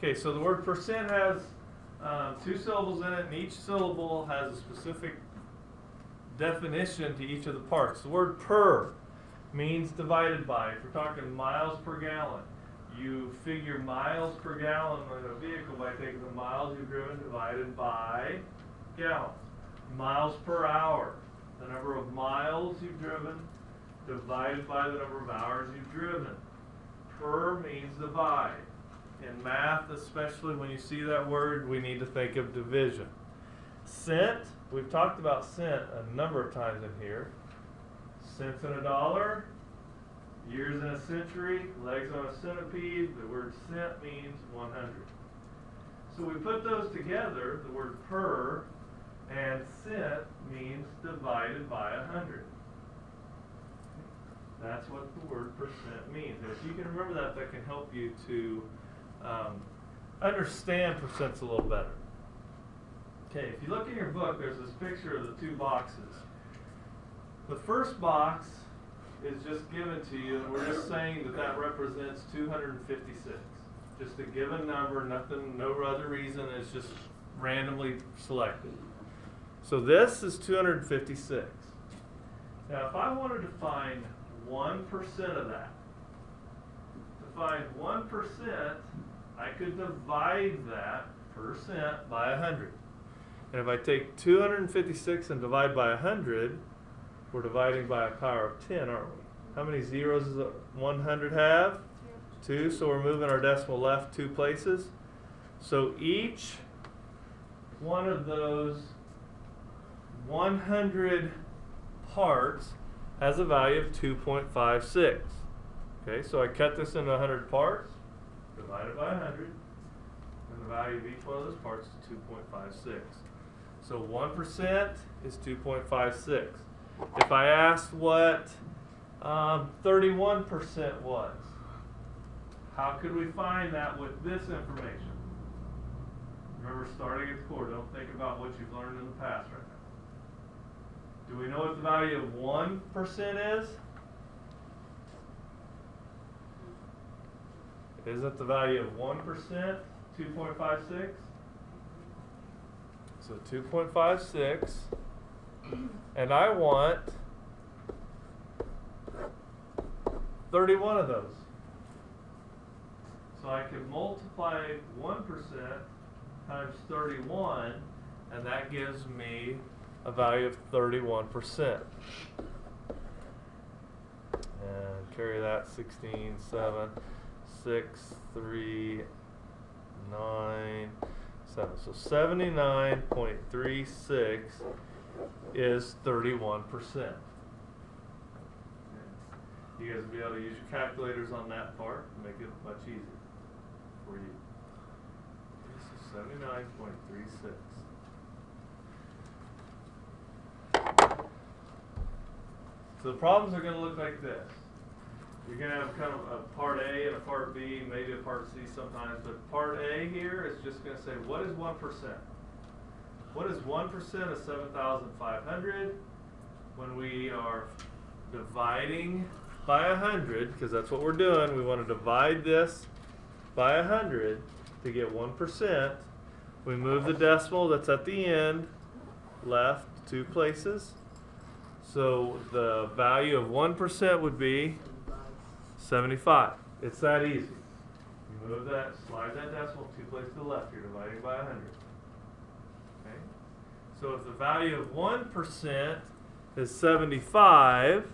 Okay, so the word percent has two syllables in it, and each syllable has a specific definition to each of the parts. The word per means divided by. If we're talking miles per gallon, you figure miles per gallon in a vehicle by taking the miles you've driven divided by gallons. Miles per hour, the number of miles you've driven divided by the number of hours you've driven. Per means divide. In math, especially when you see that word, we need to think of division. Cent, we've talked about cent a number of times in here. Cents in a dollar, years in a century, legs on a centipede. The word cent means 100. So we put those together, the word per and cent means divided by 100. That's what the word percent means. And if you can remember that, that can help you to understand percents a little better. Okay, if you look in your book, there's this picture of the two boxes. The first box is just given to you, and we're just saying that that represents 256. Just a given number, nothing, no other reason, it's just randomly selected. So this is 256. Now if I wanted to find 1% of that, to find 1%, I could divide that percent by 100. And if I take 256 and divide by 100, we're dividing by a power of 10, aren't we? How many zeros does 100 have? 2, so we're moving our decimal left 2 places. So each one of those 100 parts has a value of 2.56. Okay, so I cut this into 100 parts, divided by 100, and the value of each one of those parts is 2.56. So 1% is 2.56. If I asked what 31% was, how could we find that with this information? Remember, starting at the core, don't think about what you've learned in the past right now. Do we know what the value of 1% is? Isn't the value of 1% 2.56? So 2.56, and I want 31 of those. So I can multiply 1% times 31, and that gives me a value of 31%. And carry that 16, 7, 6, 3, 9, 7. So 79.36 is 31%. You guys will be able to use your calculators on that part and make it much easier for you. So 79.36. So the problems are going to look like this. You're going to have kind of a part A and a part B, maybe a part C sometimes, but part A here is just going to say, what is 1%? What is 1% of 7,500 when we are dividing by 100, because that's what we're doing. We want to divide this by 100 to get 1%. We move the decimal that's at the end left 2 places. So the value of 1% would be 75. It's that easy. You move that, slide that decimal 2 places to the left. You're dividing by 100. Okay? So if the value of 1% is 75,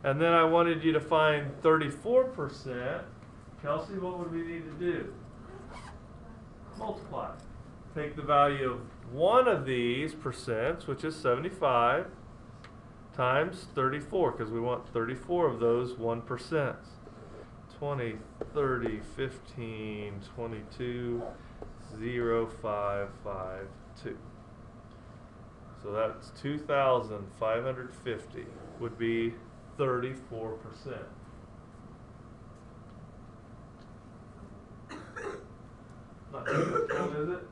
and then I wanted you to find 34%, Kelsey, what would we need to do? Multiply. Take the value of one of these percents, which is 75, times 34, because we want 34 of those 1%. 20, 30, 15, 22, 0, 5, 5, 2. So that's 2,550 would be 34%. Not too much fun, is it?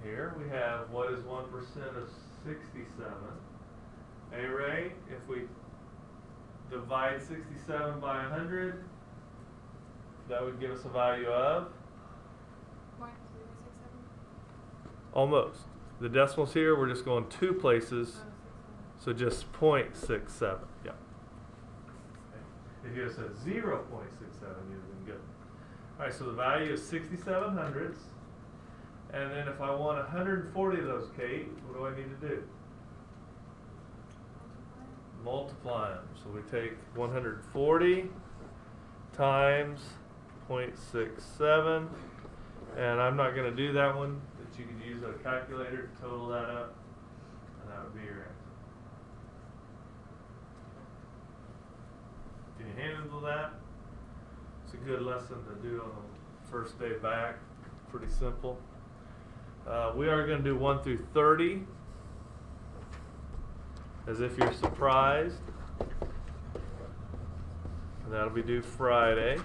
Here we have what is 1% of 67. Hey Ray, if we divide 67 by 100. That would give us a value of? 0.067. Almost. The decimals here, we're just going 2 places, so just 0.67. Yeah. If you had said 0.67, you'd have been good. All right, so the value is 67 hundredths. And then if I want 140 of those, Kate, what do I need to do? Multiply them. So we take 140 times 0.67, and I'm not going to do that one, but you could use a calculator to total that up, and that would be your answer. Can you handle that? It's a good lesson to do on the first day back. Pretty simple. We are going to do 1 through 30, as if you're surprised. And that'll be due Friday.